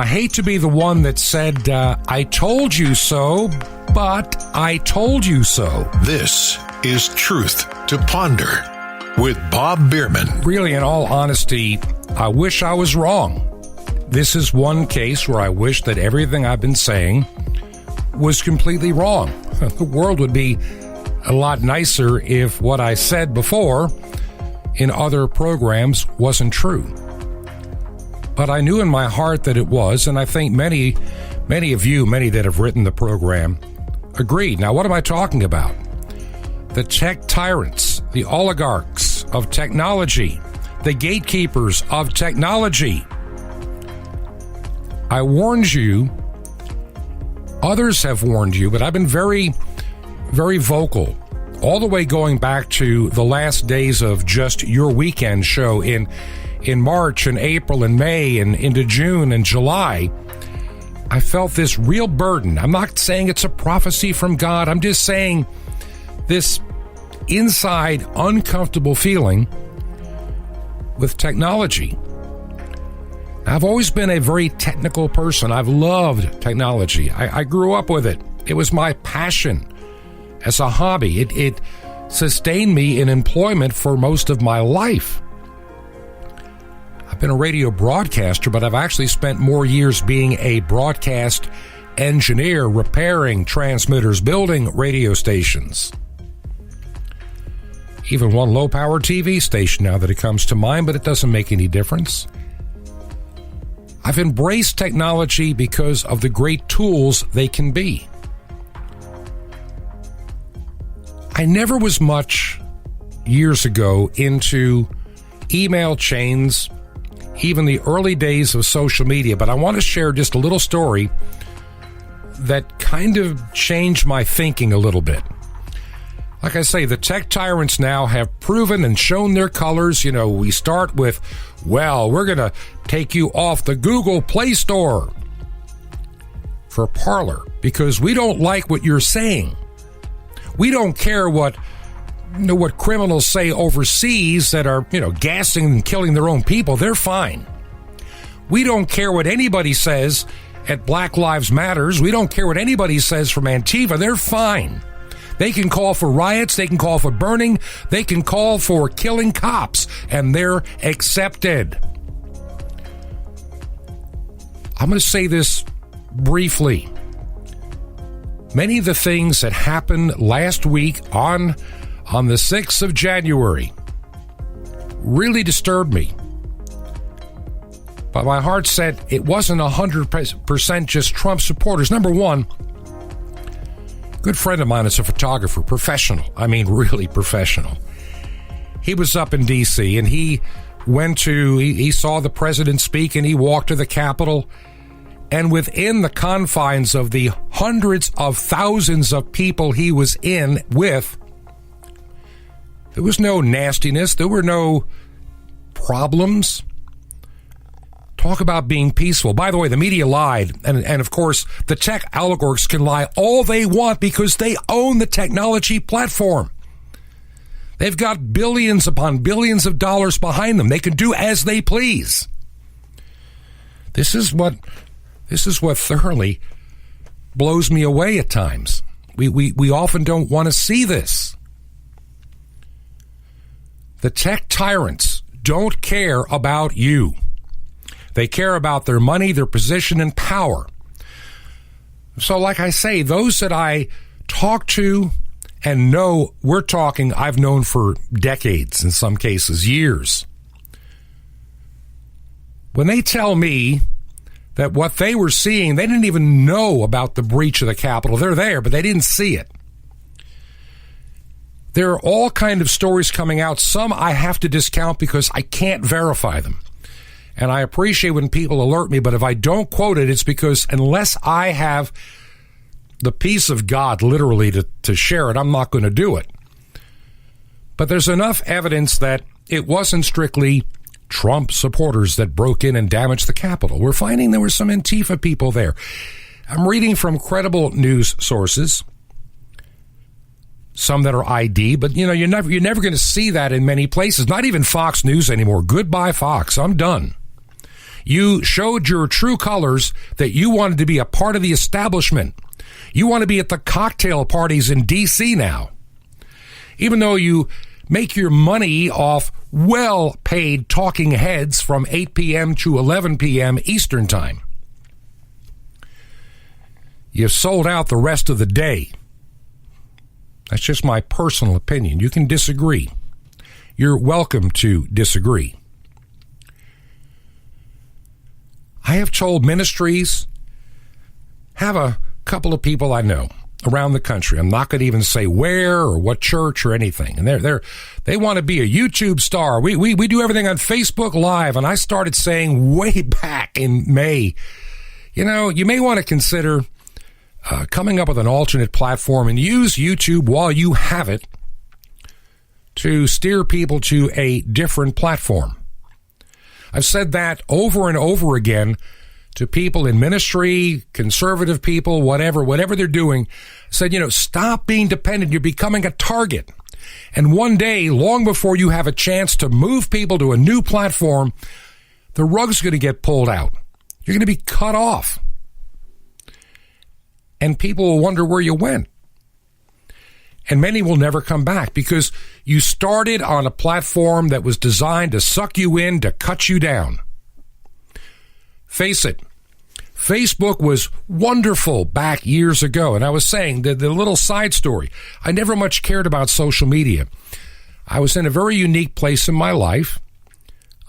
I hate to be the one that said, I told you so, but I told you so. This is Truth to Ponder with Bob Bierman. Really, in all honesty, I wish I was wrong. This is one case where I wish that everything I've been saying was completely wrong. The world would be a lot nicer if what I said before in other programs wasn't true. But I knew in my heart that it was, and I think many of you, many that have written the program, agreed. Now, what am I talking about? The tech tyrants, the oligarchs of technology, the gatekeepers of technology. I warned you, others have warned you, but I've been very, very vocal, all the way going back to the last days of Just Your Weekend show in March and April and May and into June and July. I felt this real burden. I'm not saying it's a prophecy from God. I'm just saying this inside uncomfortable feeling with technology. I've always been a very technical person. I've loved technology. I grew up with it. It was my passion as a hobby. It sustained me in employment for most of my life. I've been a radio broadcaster, but I've actually spent more years being a broadcast engineer, repairing transmitters, building radio stations. Even one low-power TV station now that it comes to mind, but it doesn't make any difference. I've embraced technology because of the great tools they can be. I never was much, years ago, into email chains, even the early days of social media, but I want to share just a little story that kind of changed my thinking a little bit. Like I say, the tech tyrants now have proven and shown their colors. You know, we start with, well, we're going to take you off the Google Play Store for Parler because we don't like what you're saying. We don't care what criminals say overseas that are, gassing and killing their own people. They're fine. We don't care what anybody says at Black Lives Matters. We don't care what anybody says from Antifa. They're fine. They can call for riots. They can call for burning. They can call for killing cops, and they're accepted. I'm going to say this briefly. Many of the things that happened last week on the 6th of January really disturbed me. But my heart said it wasn't 100% just Trump supporters. Number one, good friend of mine is a photographer, professional. I mean, really professional. He was up in D.C. and he saw the president speak and he walked to the Capitol. And within the confines of the hundreds of thousands of people he was in with, there was no nastiness. There were no problems. Talk about being peaceful. By the way, the media lied. And of course, the tech oligarchs can lie all they want because they own the technology platform. They've got billions upon billions of dollars behind them. They can do as they please. This is what thoroughly blows me away at times. We often don't want to see this. The tech tyrants don't care about you. They care about their money, their position, and power. So like I say, those that I talk to and know I've known for decades, in some cases, years. When they tell me that what they were seeing, they didn't even know about the breach of the Capitol. They're there, but they didn't see it. There are all kind of stories coming out. Some I have to discount because I can't verify them. And I appreciate when people alert me, but if I don't quote it, it's because unless I have the peace of God, literally, to share it, I'm not going to do it. But there's enough evidence that it wasn't strictly Trump supporters that broke in and damaged the Capitol. We're finding there were some Antifa people there. I'm reading from credible news sources, some that are ID, but you're never going to see that in many places. Not even Fox News anymore. Goodbye, Fox. I'm done. You showed your true colors that you wanted to be a part of the establishment. You want to be at the cocktail parties in D.C. now. Even though you make your money off well-paid talking heads from 8 p.m. to 11 p.m. Eastern Time. You've sold out the rest of the day. That's just my personal opinion. You can disagree. You're welcome to disagree. I have told ministries, have a couple of people I know around the country. I'm not going to even say where or what church or anything. And they want to be a YouTube star. We do everything on Facebook Live. And I started saying way back in May, you may want to consider coming up with an alternate platform and use YouTube while you have it to steer people to a different platform. I've said that over and over again to people in ministry, conservative people, whatever they're doing. Said, stop being dependent. You're becoming a target. And one day, long before you have a chance to move people to a new platform, the rug's going to get pulled out. You're going to be cut off. And people will wonder where you went. And many will never come back because you started on a platform that was designed to suck you in, to cut you down. Face it, Facebook was wonderful back years ago. And I was saying the little side story, I never much cared about social media. I was in a very unique place in my life.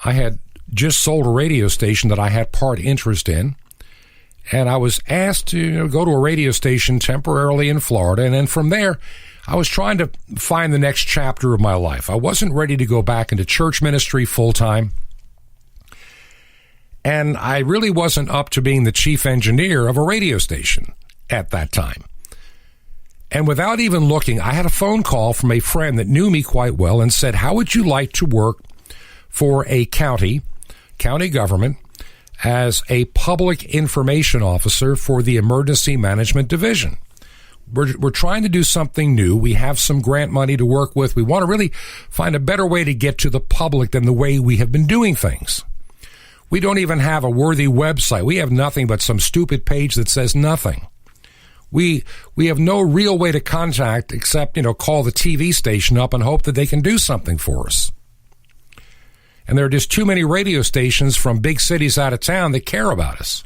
I had just sold a radio station that I had part interest in. And I was asked to go to a radio station temporarily in Florida. And then from there, I was trying to find the next chapter of my life. I wasn't ready to go back into church ministry full time. And I really wasn't up to being the chief engineer of a radio station at that time. And without even looking, I had a phone call from a friend that knew me quite well and said, how would you like to work for a county government as a public information officer for the Emergency Management Division? We're trying to do something new. We have some grant money to work with. We want to really find a better way to get to the public than the way we have been doing things. We don't even have a worthy website. We have nothing but some stupid page that says nothing. We have no real way to contact except, call the TV station up and hope that they can do something for us. And there are just too many radio stations from big cities out of town that care about us.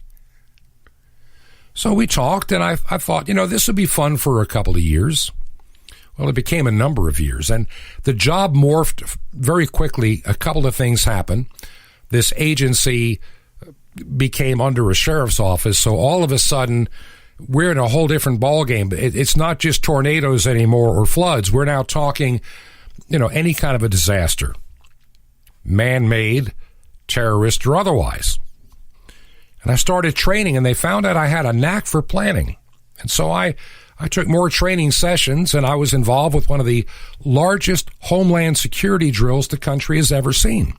So we talked, and I thought, this would be fun for a couple of years. Well, it became a number of years, and the job morphed very quickly. A couple of things happened. This agency became under a sheriff's office, so all of a sudden, we're in a whole different ballgame. It's not just tornadoes anymore or floods. We're now talking, any kind of a disaster, man-made, terrorist, or otherwise. And I started training, and they found out I had a knack for planning. And so I took more training sessions, and I was involved with one of the largest homeland security drills the country has ever seen.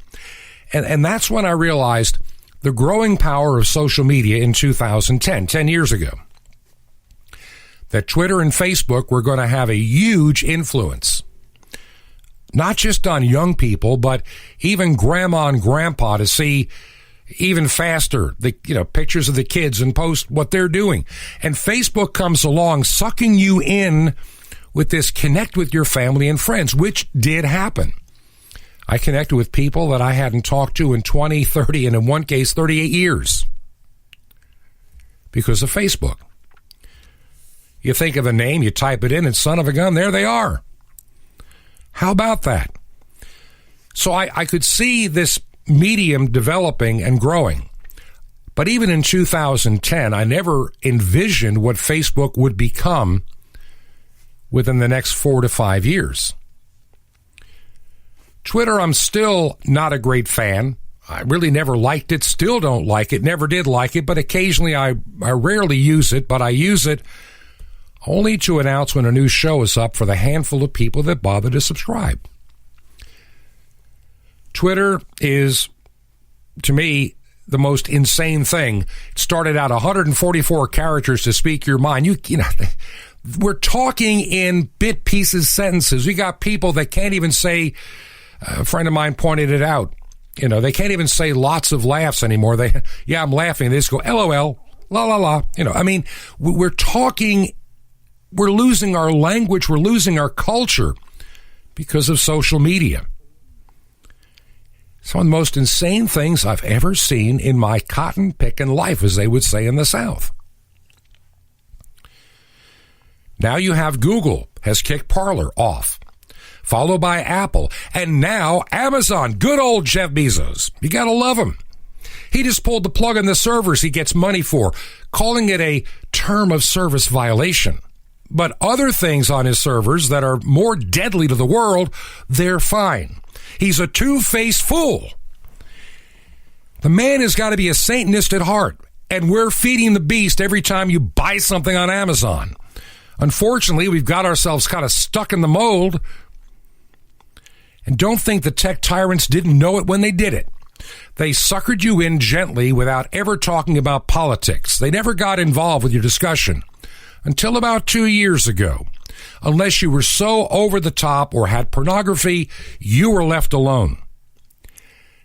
And that's when I realized the growing power of social media in 2010, 10 years ago, that Twitter and Facebook were going to have a huge influence, not just on young people, but even grandma and grandpa to see even faster the pictures of the kids and post what they're doing. And Facebook comes along sucking you in with this connect with your family and friends, which did happen. I connected with people that I hadn't talked to in 20, 30, and in one case, 38 years because of Facebook. You think of a name, you type it in, and son of a gun, there they are. How about that? So I could see this medium developing and growing. But even in 2010, I never envisioned what Facebook would become within the next 4 to 5 years. Twitter, I'm still not a great fan. I really never liked it, still don't like it, never did like it, but occasionally I rarely use it, but I use it only to announce when a new show is up for the handful of people that bother to subscribe. Twitter is, to me, the most insane thing. It started out 144 characters to speak your mind. We're talking in bit pieces, sentences. We got people that can't even say, a friend of mine pointed it out, You know, they can't even say lots of laughs anymore. Yeah, I'm laughing. They just go, LOL, la, la, la. You know, I mean, we're losing our language. We're losing our culture because of social media. Some of the most insane things I've ever seen in my cotton-picking life, as they would say in the South. Now you have Google has kicked Parler off, followed by Apple, and now Amazon. Good old Jeff Bezos. You got to love him. He just pulled the plug on the servers he gets money for, calling it a term of service violation. But other things on his servers that are more deadly to the world, they're fine. He's a two-faced fool. The man has got to be a Satanist at heart, and we're feeding the beast every time you buy something on Amazon. Unfortunately, we've got ourselves kind of stuck in the mold. And don't think the tech tyrants didn't know it when they did it. They suckered you in gently without ever talking about politics. They never got involved with your discussion until about 2 years ago. Unless you were so over the top or had pornography, you were left alone.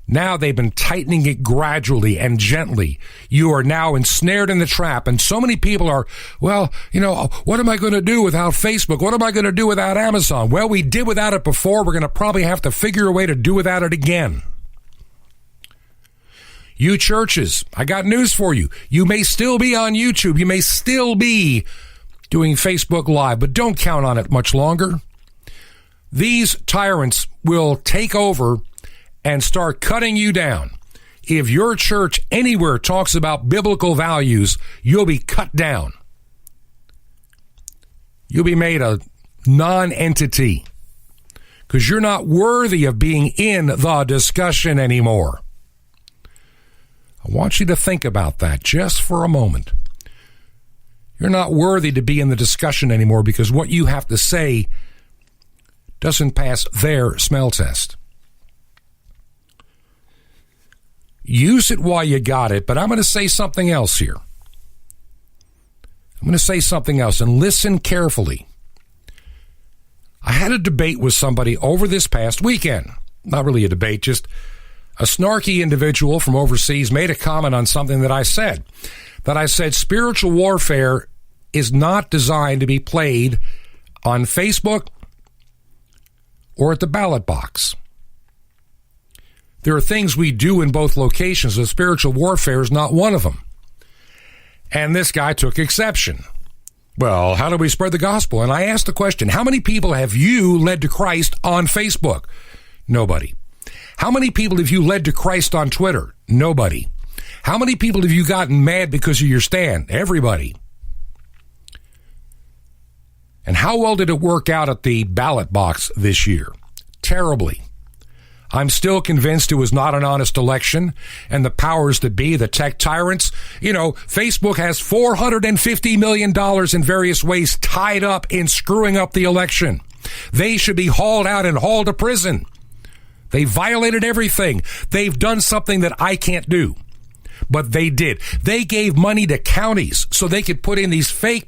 Now they've been tightening it gradually and gently. You are now ensnared in the trap, and so many people are, well, you know, what am I going to do without Facebook? What am I going to do without Amazon? Well, we did without it before. We're going to probably have to figure a way to do without it again. You churches, I got news for you. You may still be on YouTube. You may still be doing Facebook Live, but don't count on it much longer. These tyrants will take over and start cutting you down. If your church anywhere talks about biblical values, you'll be cut down. You'll be made a non-entity because you're not worthy of being in the discussion anymore. I want you to think about that just for a moment. You're not worthy to be in the discussion anymore because what you have to say doesn't pass their smell test. Use it while you got it, but I'm going to say something else here. I'm going to say something else, and listen carefully. I had a debate with somebody over this past weekend. Not really a debate, just a snarky individual from overseas made a comment on something that I said. That I said spiritual warfare is not designed to be played on Facebook or at the ballot box. There are things we do in both locations, and spiritual warfare is not one of them. And this guy took exception. Well, how do we spread the gospel? And I asked the question, how many people have you led to Christ on Facebook? Nobody. How many people have you led to Christ on Twitter? Nobody. How many people have you gotten mad because of your stand? Everybody. And how well did it work out at the ballot box this year? Terribly. I'm still convinced it was not an honest election, and the powers that be, the tech tyrants, you know, Facebook has $450 million in various ways tied up in screwing up the election. They should be hauled out and hauled to prison. They violated everything. They've done something that I can't do, but they did. They gave money to counties so they could put in these fake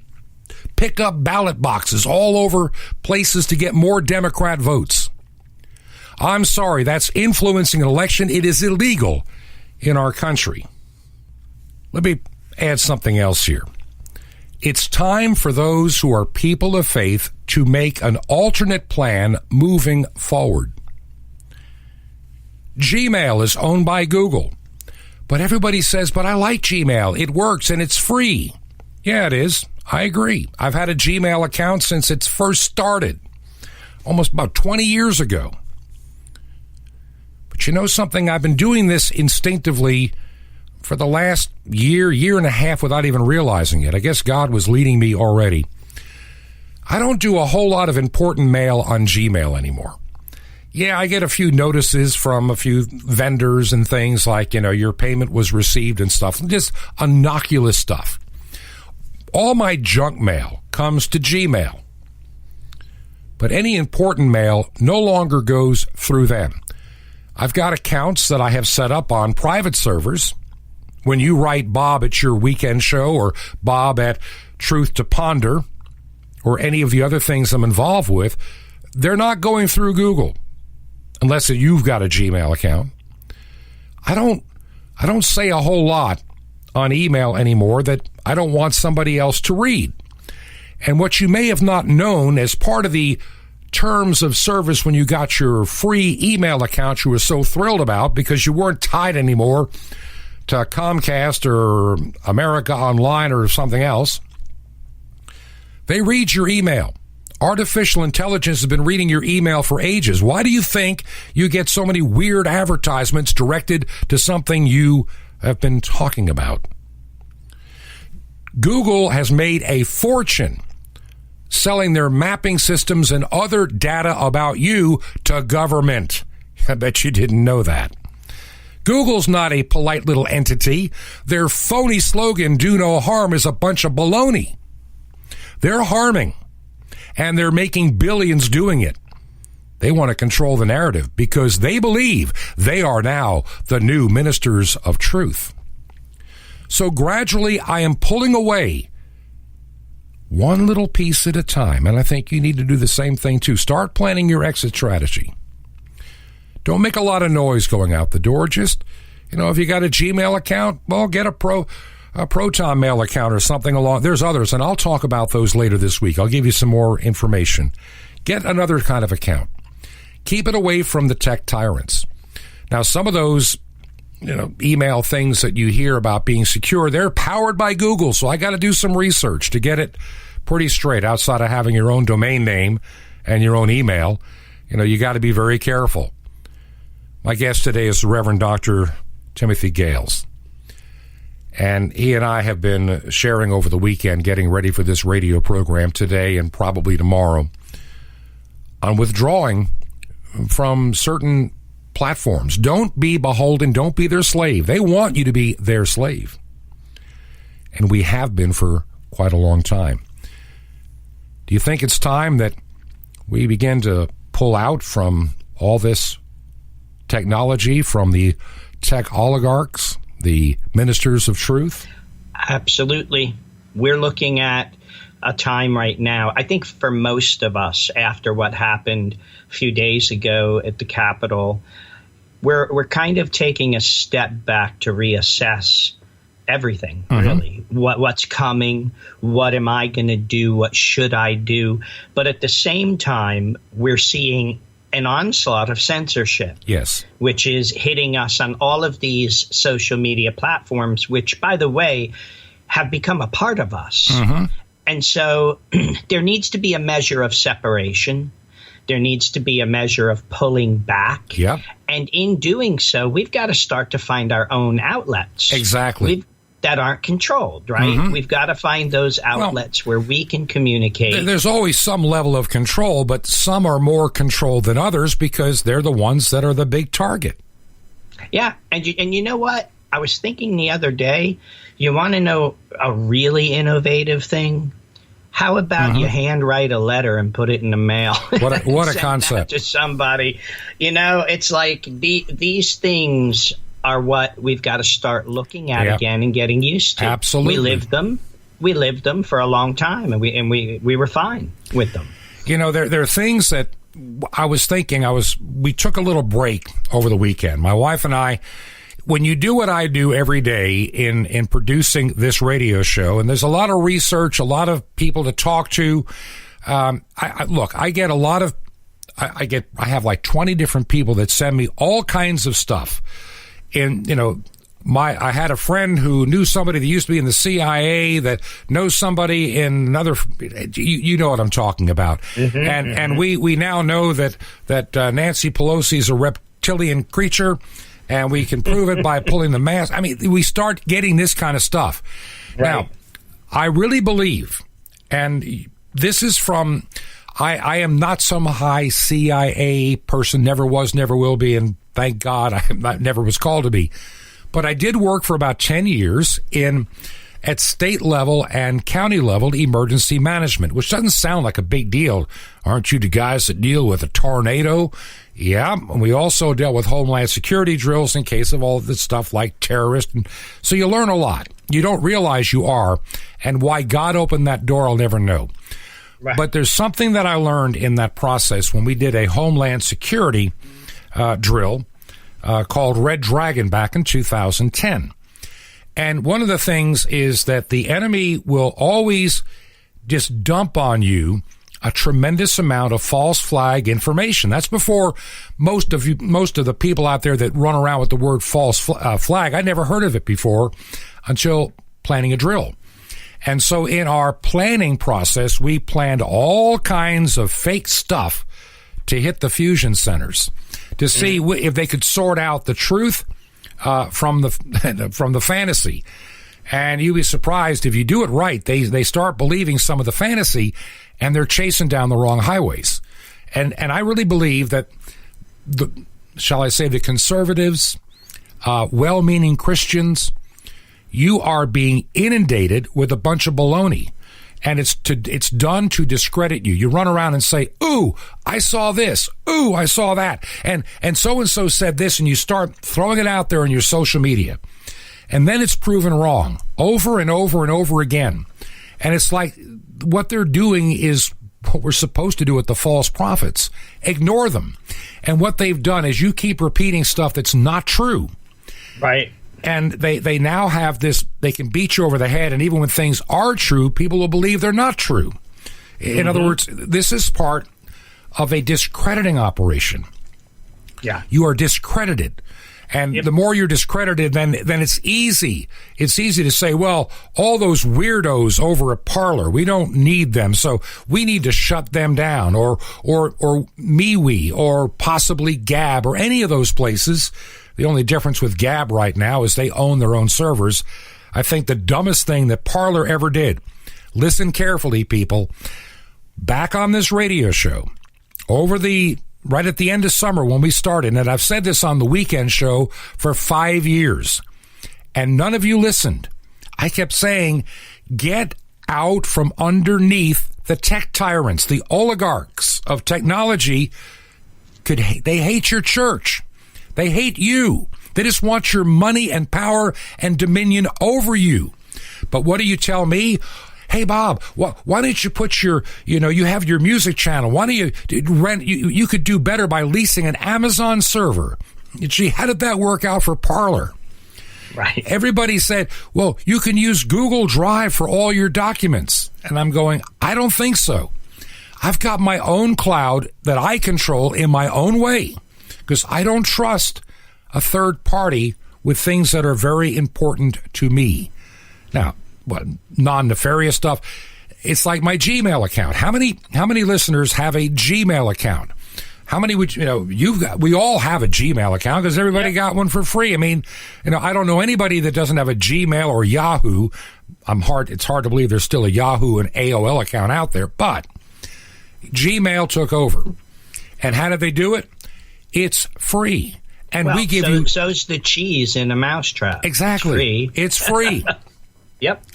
pickup ballot boxes all over places to get more Democrat votes. I'm sorry, that's influencing an election. It is illegal in our country. Let me add something else here. It's time for those who are people of faith to make an alternate plan moving forward. Gmail is owned by Google, but everybody says, but I like Gmail. It works and it's free. Yeah, it is. I agree. I've had a Gmail account since it first started, almost about 20 years ago. But you know something? I've been doing this instinctively for the last year and a half without even realizing it. I guess God was leading me already. I don't do a whole lot of important mail on Gmail anymore. Yeah, I get a few notices from a few vendors and things like, you know, your payment was received and stuff. Just innocuous stuff. All my junk mail comes to Gmail. But any important mail no longer goes through them. I've got accounts that I have set up on private servers. When you write Bob at your weekend show or Bob at Truth to Ponder or any of the other things I'm involved with, they're not going through Google unless you've got a Gmail account. I don't say a whole lot on email anymore that I don't want somebody else to read. And what you may have not known as part of the terms of service when you got your free email account you were so thrilled about because you weren't tied anymore to Comcast or America Online or something else, they read your email. Artificial intelligence has been reading your email for ages. Why do you think you get so many weird advertisements directed to something you have been talking about? Google has made a fortune selling their mapping systems and other data about you to government. I bet you didn't know that. Google's not a polite little entity. Their phony slogan, do no harm, is a bunch of baloney. They're harming, and they're making billions doing it. They want to control the narrative because they believe they are now the new ministers of truth. So gradually, I am pulling away one little piece at a time, and I think you need to do the same thing too. Start planning your exit strategy. Don't make a lot of noise going out the door. Just, if you got a Gmail account, well, get a Proton Mail account or something along. There's others, and I'll talk about those later this week. I'll give you some more information. Get another kind of account. Keep it away from the tech tyrants. Now, some of those email things that you hear about being secure, they're powered by Google, so I got to do some research to get it pretty straight. Outside of having your own domain name and your own email, you got to be very careful. My guest today is the Reverend Dr. Timothy Gales, and he and I have been sharing over the weekend, getting ready for this radio program today and probably tomorrow, on withdrawing from certain platforms. Don't be beholden. Don't be their slave. They want you to be their slave. And we have been for quite a long time. Do you think it's time that we begin to pull out from all this technology, from the tech oligarchs, the ministers of truth? Absolutely. We're looking at a time right now, I think for most of us, after what happened a few days ago at the Capitol, we're kind of taking a step back to reassess everything, really. What's coming? What am I going to do? What should I do? But at the same time, we're seeing an onslaught of censorship. Yes. Which is hitting us on all of these social media platforms, which, by the way, have become a part of us. And so there needs to be a measure of separation. There needs to be a measure of pulling back. Yeah. And in doing so, we've got to start to find our own outlets. Exactly. That aren't controlled, right? We've got to find those outlets where we can communicate. There's always some level of control, but some are more controlled than others because they're the ones that are the big target. Yeah. And you know what? I was thinking the other day, you want to know a really innovative thing? How about you handwrite a letter and put it in the mail? What a concept. To somebody. It's like these things are what we've got to start looking at again and getting used to. Absolutely. We lived them for a long time, and we were fine with them. There are things that I was thinking. We took a little break over the weekend. My wife and I, when you do what I do every day in producing this radio show, and there's a lot of research, a lot of people to talk to. I get a lot of, I have like 20 different people that send me all kinds of stuff. And, I had a friend who knew somebody that used to be in the CIA that knows somebody in another, you know what I'm talking about. And we now know that Nancy Pelosi is a reptilian creature. And we can prove it by pulling the mask. I mean, we start getting this kind of stuff. Right. Now, I really believe, and this is from, I am not some high CIA person, never was, never will be, and thank God I never was called to be. But I did work for about 10 years at state level and county level emergency management, which doesn't sound like a big deal. Aren't you the guys that deal with a tornado? Yeah, we also dealt with Homeland Security drills in case of all of this stuff like terrorists. So you learn a lot. You don't realize you are, and why God opened that door, I'll never know. Right. But there's something that I learned in that process when we did a Homeland Security drill called Red Dragon back in 2010. And one of the things is that the enemy will always just dump on you a tremendous amount of false flag information. That's before most of the people out there that run around with the word false flag. I never heard of it before until planning a drill. And so in our planning process, we planned all kinds of fake stuff to hit the fusion centers to see if they could sort out the truth from the fantasy. And you'd be surprised if you do it right. They start believing some of the fantasy, and they're chasing down the wrong highways. And I really believe that the conservatives, well-meaning Christians, you are being inundated with a bunch of baloney, and it's done to discredit you. You run around and say, "Ooh, I saw this. Ooh, I saw that," and so and so said this, and you start throwing it out there in your social media. And then it's proven wrong over and over and over again. And it's like what they're doing is what we're supposed to do with the false prophets. Ignore them. And what they've done is you keep repeating stuff that's not true. Right. And they now have this, they can beat you over the head. And even when things are true, people will believe they're not true. In other words, this is part of a discrediting operation. Yeah. You are discredited. And the more you're discredited, then it's easy. It's easy to say, well, all those weirdos over at Parler, we don't need them, so we need to shut them down, or MeWe, or possibly Gab, or any of those places. The only difference with Gab right now is they own their own servers. I think the dumbest thing that Parler ever did, listen carefully, people, back on this radio show, right at the end of summer when we started, and I've said this on the weekend show for 5 years, and none of you listened. I kept saying, get out from underneath the tech tyrants, the oligarchs of technology. They hate your church. They hate you. They just want your money and power and dominion over you. But what do you tell me? Hey, Bob, why don't you put you have your music channel. Why don't you rent? You could do better by leasing an Amazon server. Gee, how did that work out for Parler? Right. Everybody said, well, you can use Google Drive for all your documents. And I'm going, I don't think so. I've got my own cloud that I control in my own way because I don't trust a third party with things that are very important to me. Now, what non-nefarious stuff? It's like my Gmail account. How many listeners have a Gmail account? How many would we all have a Gmail account because everybody got one for free. I mean, I don't know anybody that doesn't have a Gmail or Yahoo. It's hard to believe there's still a Yahoo and AOL account out there, but Gmail took over. And how did they do it? It's free. And we give you so's the cheese in a mousetrap. Exactly. It's free. Yep.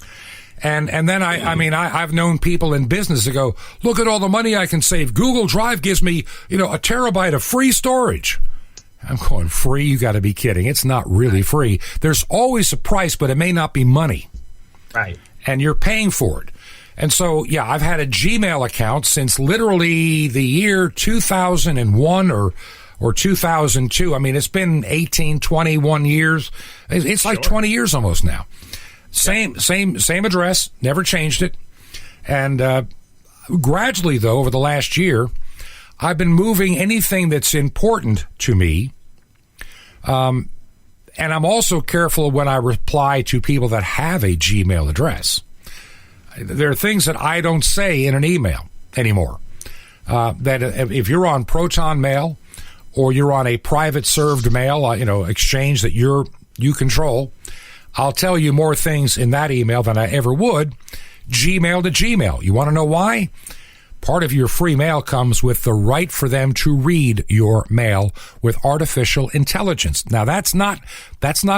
And then I've known people in business that go, look at all the money I can save. Google Drive gives me, a terabyte of free storage. I'm going, free? You got to be kidding. It's not really free. There's always a price, but it may not be money. Right. And you're paying for it. And so, I've had a Gmail account since literally the year 2001 or 2002. I mean, it's been 18, 21 years. It's like 20 years almost now. Same address, never changed it. And gradually, though, over the last year, I've been moving anything that's important to me. And I'm also careful when I reply to people that have a Gmail address. There are things that I don't say in an email anymore. That if you're on Proton Mail or you're on a private served mail, exchange that you control, I'll tell you more things in that email than I ever would Gmail to Gmail. You want to know why? Part of your free mail comes with the right for them to read your mail with artificial intelligence. Now, that's not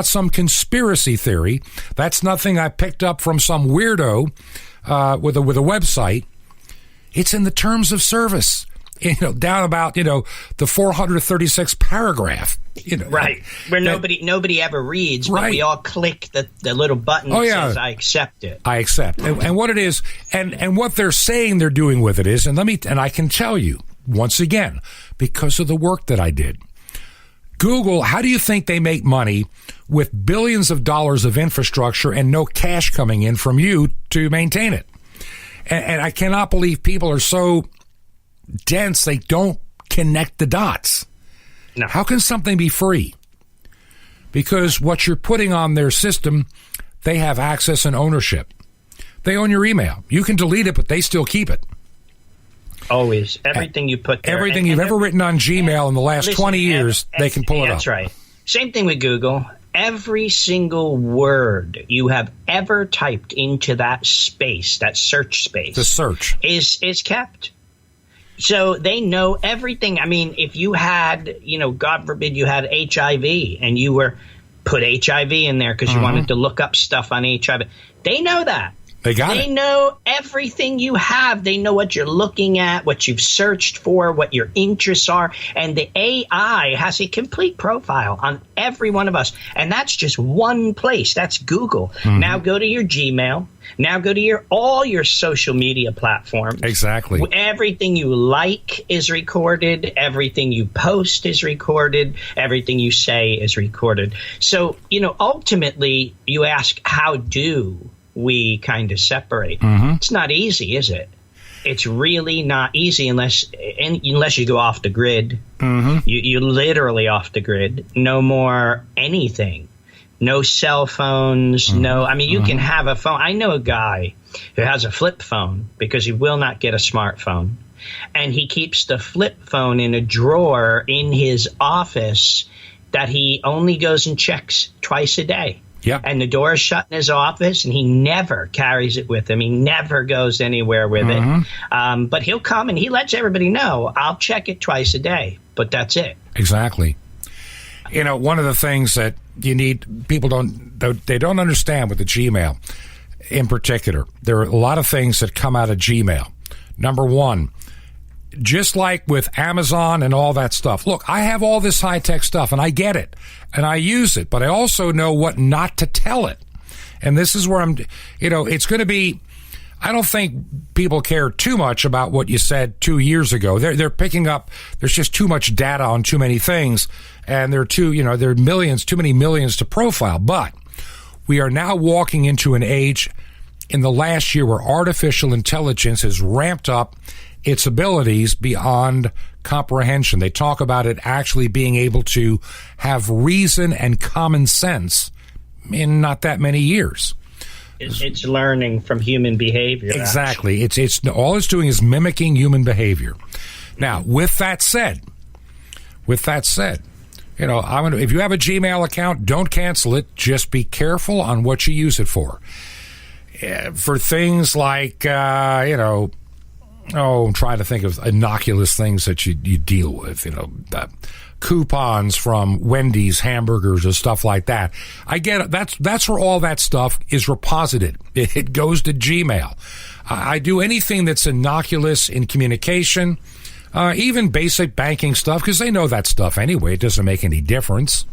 some conspiracy theory. That's nothing I picked up from some weirdo with a website. It's in the terms of service. Down about, the 436th paragraph. Right. Where nobody ever reads, but we all click the little button that says, I accept it. I accept. And what it is, and what they're saying they're doing with it is, and I can tell you, once again, because of the work that I did, Google, how do you think they make money with billions of dollars of infrastructure and no cash coming in from you to maintain it? And I cannot believe people are so dense they don't connect the dots. No. How can something be free? Because what you're putting on their system, they have access and ownership. They own your email. You can delete it, but they still keep it. Always. Everything you put there. Everything you've ever written on Gmail in the last 20 years, they can pull it up. That's right. Same thing with Google. Every single word you have ever typed into that space, that search space, the search is kept. So they know everything. I mean, if you had, God forbid you had HIV and you were put HIV in there because you wanted to look up stuff on HIV, they know that. They know everything you have. They know what you're looking at, what you've searched for, what your interests are. And the AI has a complete profile on every one of us. And that's just one place. That's Google. Now go to your Gmail. Now go to all your social media platforms. Exactly. Everything you like is recorded. Everything you post is recorded. Everything you say is recorded. So, ultimately, you ask, how do we kind of separate? It's not easy, is it? It's really not easy unless you go off the grid. You're literally off the grid. No more anything. No cell phones. No, I mean, you can have a phone. I know a guy who has a flip phone because he will not get a smartphone. And he keeps the flip phone in a drawer in his office that he only goes and checks twice a day. Yep. And the door is shut in his office, and he never carries it with him. He never goes anywhere with it. But he'll come and he lets everybody know, I'll check it twice a day, but that's it. Exactly. One of the things that you need, people don't understand with the Gmail in particular, there are a lot of things that come out of Gmail. Number one, just like with Amazon and all that stuff. Look, I have all this high-tech stuff, and I get it, and I use it, but I also know what not to tell it. And this is where it's going to be, I don't think people care too much about what you said 2 years ago. They're picking up, there's just too much data on too many things, and there are too many millions to profile. But we are now walking into an age in the last year where artificial intelligence has ramped up its abilities beyond comprehension. They talk about it actually being able to have reason and common sense in not that many years. It's learning from human behavior. Exactly. It's all it's doing is mimicking human behavior. Now, with that said, if you have a Gmail account, don't cancel it. Just be careful on what you use it for. For things like, I'm trying to think of innocuous things that you deal with, coupons from Wendy's, hamburgers, or stuff like that. I get it. That's where all that stuff is reposited. It goes to Gmail. I do anything that's innocuous in communication, even basic banking stuff, because they know that stuff anyway. It doesn't make any difference.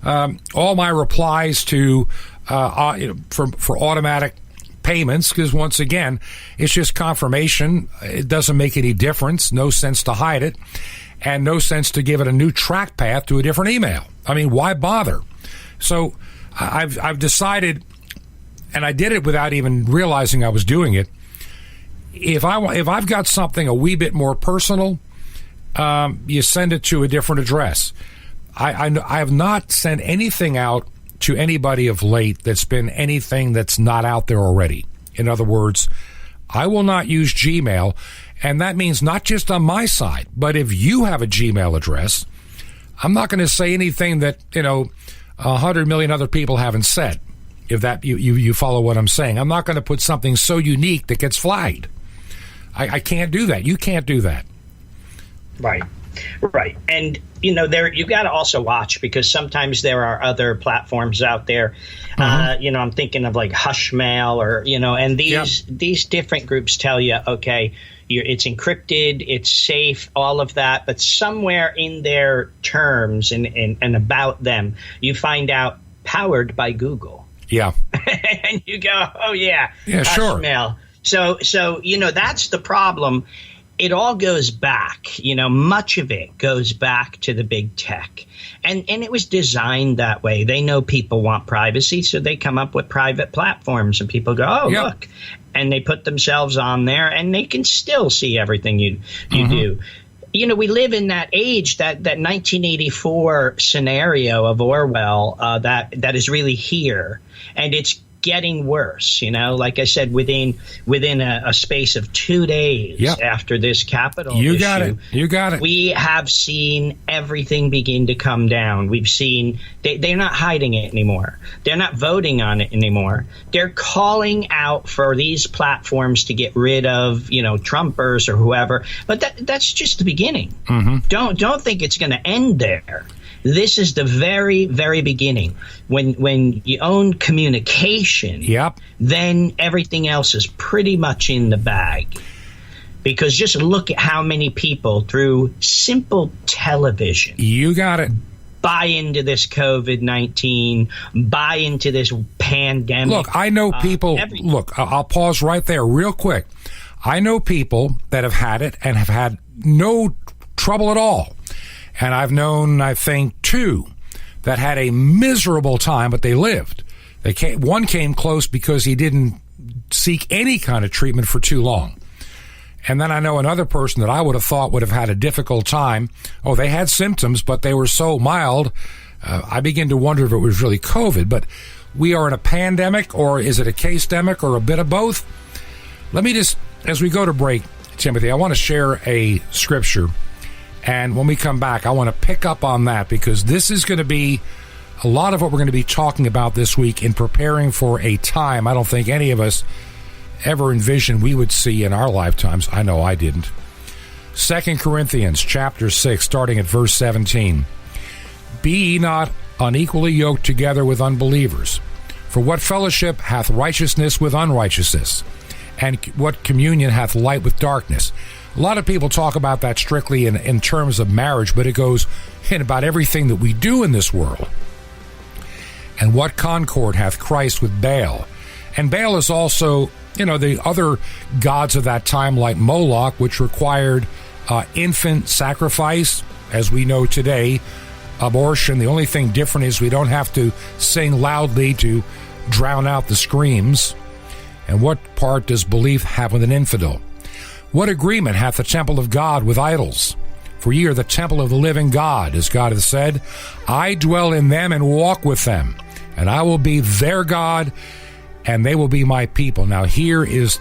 All my replies to for automatic payments, because once again, it's just confirmation. It doesn't make any difference. No sense to hide it, and no sense to give it a new track path to a different email. I mean, why bother? So I've decided, and I did it without even realizing I was doing it. If I've got something a wee bit more personal, you send it to a different address. I have not sent anything out to anybody of late that's been anything that's not out there already. In other words, I will not use Gmail, and that means not just on my side, but if you have a Gmail address, I'm not going to say anything that 100 million other people haven't said. If that you follow what I'm saying, I'm not going to put something so unique that gets flagged. I can't do that. You can't do that. Right. And you've got to also watch, because sometimes there are other platforms out there. I'm thinking of like Hushmail and these different groups tell you, okay, it's encrypted, it's safe, all of that. But somewhere in their terms and about them, you find out powered by Google. Yeah. And you go, oh yeah, Hushmail. Sure. So that's the problem. it all goes back, much of it goes back to the big tech. And it was designed that way. They know people want privacy, so they come up with private platforms, and people go, oh, yep. Look. And they put themselves on there, and they can still see everything you do. We live in that age, that 1984 scenario of Orwell that is really here. And it's getting worse, like I said, within a space of 2 days yep. after this Capitol You issue, got it. We have seen everything begin to come down. We've seen they're not hiding it anymore. They're not voting on it anymore. They're calling out for these platforms to get rid of, Trumpers or whoever. But that's just the beginning. Don't think it's going to end there. This is the very, very beginning. When you own communication, yep. then everything else is pretty much in the bag. Because just look at how many people through simple television. You got it. Buy into this COVID-19, buy into this pandemic. Look, I know people. Look, I'll pause right there real quick. I know people that have had it and have had no trouble at all. And I've known, I think, 2 that had a miserable time, but they lived. One came close because he didn't seek any kind of treatment for too long. And then I know another person that I would have thought would have had a difficult time. Oh, they had symptoms, but they were so mild. I begin to wonder if it was really COVID. But we are in a pandemic, or is it a case-demic, or a bit of both? Let me just, as we go to break, Timothy, I want to share a scripture. And when we come back, I want to pick up on that, because this is going to be a lot of what we're going to be talking about this week in preparing for a time I don't think any of us ever envisioned we would see in our lifetimes. I know I didn't. 2 Corinthians chapter 6, starting at verse 17. Be ye not unequally yoked together with unbelievers. For what fellowship hath righteousness with unrighteousness? And what communion hath light with darkness? A lot of people talk about that strictly in terms of marriage, but it goes in about everything that we do in this world. And what concord hath Christ with Baal? And Baal is also, the other gods of that time, like Moloch, which required infant sacrifice, as we know today, abortion. The only thing different is we don't have to sing loudly to drown out the screams. And what part does belief have with an infidel? What agreement hath the temple of God with idols? For ye are the temple of the living God, as God hath said, I dwell in them and walk with them, and I will be their God, and they will be my people. Now here is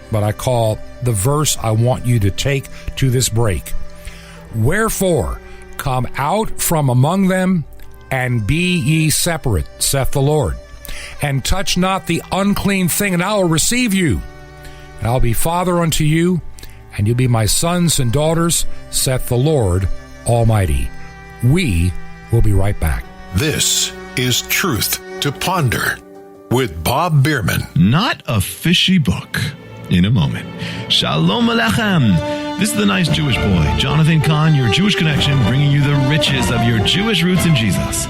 what I call the verse I want you to take to this break. Wherefore, come out from among them, and be ye separate, saith the Lord, and touch not the unclean thing, and I will receive you, and I'll be father unto you, and you'll be my sons and daughters, saith the Lord Almighty. We will be right back. This is Truth to Ponder with Bob Bierman. Not a fishy book. In a moment. Shalom Alechem. This is the nice Jewish boy, Jonathan Kahn, your Jewish connection, bringing you the riches of your Jewish roots in Jesus.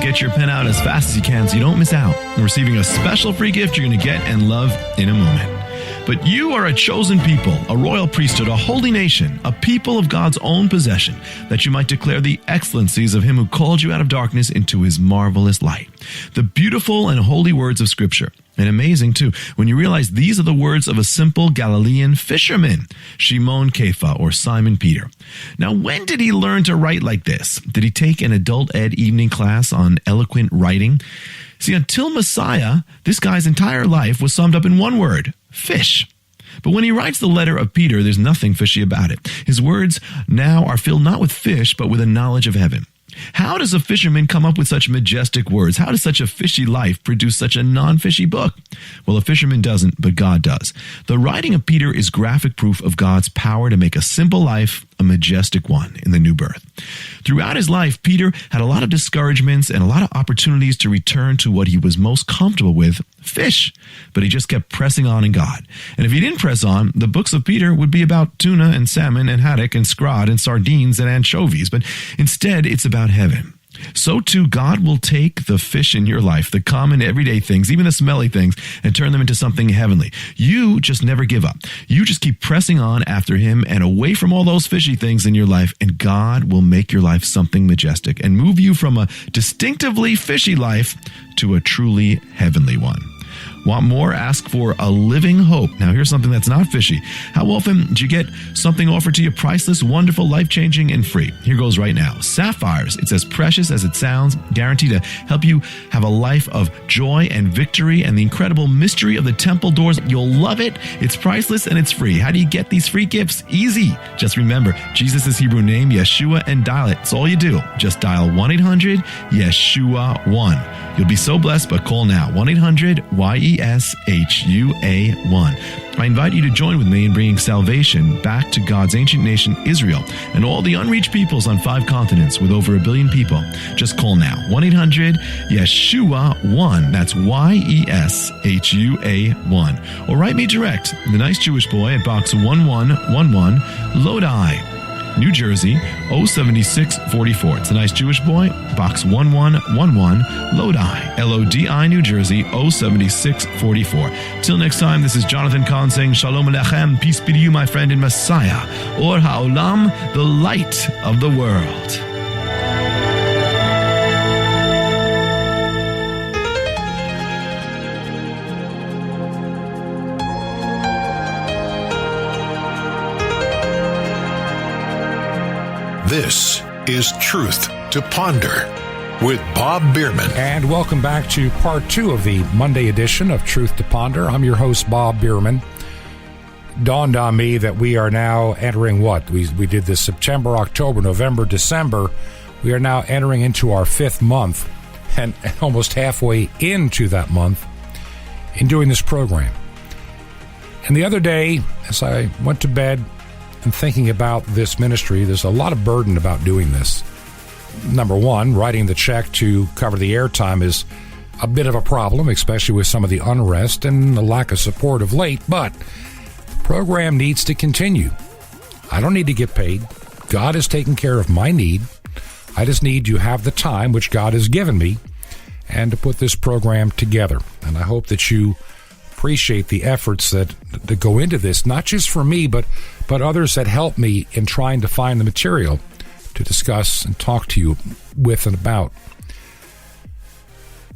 Get your pen out as fast as you can so you don't miss out on receiving a special free gift you're going to get and love in a moment. But you are a chosen people, a royal priesthood, a holy nation, a people of God's own possession, that you might declare the excellencies of him who called you out of darkness into his marvelous light. The beautiful and holy words of Scripture. And amazing, too, when you realize these are the words of a simple Galilean fisherman, Shimon Kepha, or Simon Peter. Now, when did he learn to write like this? Did he take an adult ed evening class on eloquent writing? See, until Messiah, this guy's entire life was summed up in one word: fish. But when he writes the letter of Peter, there's nothing fishy about it. His words now are filled not with fish, but with a knowledge of heaven. How does a fisherman come up with such majestic words? How does such a fishy life produce such a non-fishy book? Well, a fisherman doesn't, but God does. The writing of Peter is graphic proof of God's power to make a simple life a majestic one in the new birth. Throughout his life, Peter had a lot of discouragements and a lot of opportunities to return to what he was most comfortable with, fish. But he just kept pressing on in God. And if he didn't press on, the books of Peter would be about tuna and salmon and haddock and scrod and sardines and anchovies. But instead, it's about heaven. so too God will take the fish in your life, the common everyday things, even the smelly things, and turn them into something heavenly. You just never give up. You just keep pressing on after him and away from all those fishy things in your life, and God will make your life something majestic and move you from a distinctively fishy life to a truly heavenly one. Want more? Ask for a living hope. Now, here's something that's not fishy. How often do you get something offered to you priceless, wonderful, life-changing, and free? Here goes right now. Sapphires. It's as precious as it sounds, guaranteed to help you have a life of joy and victory and the incredible mystery of the temple doors. You'll love it. It's priceless and it's free. How do you get these free gifts? Easy. Just remember Jesus' Hebrew name, Yeshua, and dial it. It's all you do. Just dial 1-800-YESHUA-1. You'll be so blessed, but call now. 1-800-YESHUA-1. I invite you to join with me in bringing salvation back to God's ancient nation, Israel, and all the unreached peoples on 5 continents with over 1 billion people. Just call now. 1-800-YESHUA-1. That's YESHUA-1. Or write me direct, The Nice Jewish Boy, at Box 1111, Lodi, New Jersey, 07644. It's a Nice Jewish Boy, Box 1111, Lodi, Lodi, New Jersey, 07644. Till next time, this is Jonathan Kahn saying Shalom Alechem, peace be to you, my friend in Messiah, Or HaOlam, the light of the world. This is Truth to Ponder with Bob Bierman. And welcome back to part 2 of the Monday edition of Truth to Ponder. I'm your host, Bob Bierman. Dawned on me that we are now entering what? We did this September, October, November, December. We are now entering into our 5th month and almost halfway into that month in doing this program. And the other day, as I went to bed and thinking about this ministry, there's a lot of burden about doing this. Number one, writing the check to cover the airtime is a bit of a problem, especially with some of the unrest and the lack of support of late, but the program needs to continue. I don't need to get paid. God has taken care of my need. I just need to have the time which God has given me and to put this program together. And I hope that you appreciate the efforts that go into this, not just for me, but others that help me in trying to find the material to discuss and talk to you with and about.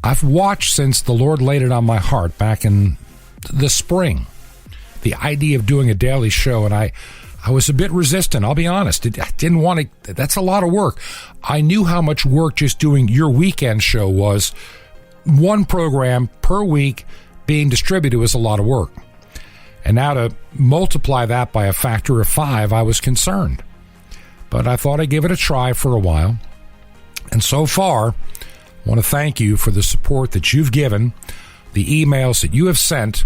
I've watched since the Lord laid it on my heart back in the spring, the idea of doing a daily show, and I was a bit resistant, I'll be honest. I didn't want to, that's a lot of work. I knew how much work just doing your weekend show was. One program per week being distributed was a lot of work. And now to multiply that by a factor of 5, I was concerned. But I thought I'd give it a try for a while. And so far, I want to thank you for the support that you've given, the emails that you have sent,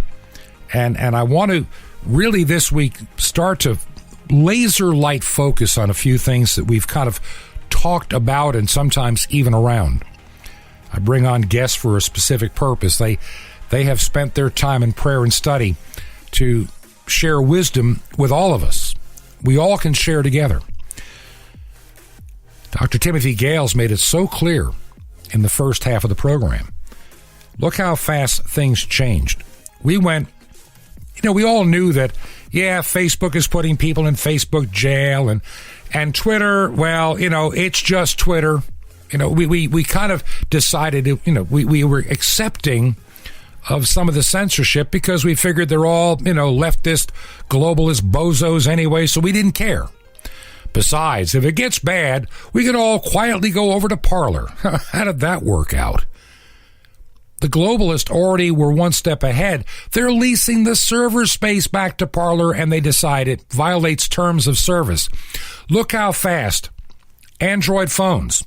and I want to really this week start to laser light focus on a few things that we've kind of talked about and sometimes even around. I bring on guests for a specific purpose. They have spent their time in prayer and study to share wisdom with all of us. We all can share together. Dr. Timothy Gales made it so clear in the first half of the program. Look how fast things changed. We went, we all knew that, Facebook is putting people in Facebook jail, and Twitter, well, it's just Twitter. We kind of decided, we were accepting of some of the censorship because we figured they're all, leftist, globalist bozos anyway, so we didn't care. Besides, if it gets bad, we can all quietly go over to Parler. How did that work out? The globalists already were one step ahead. They're leasing the server space back to Parler, and they decide it violates terms of service. Look how fast. Android phones.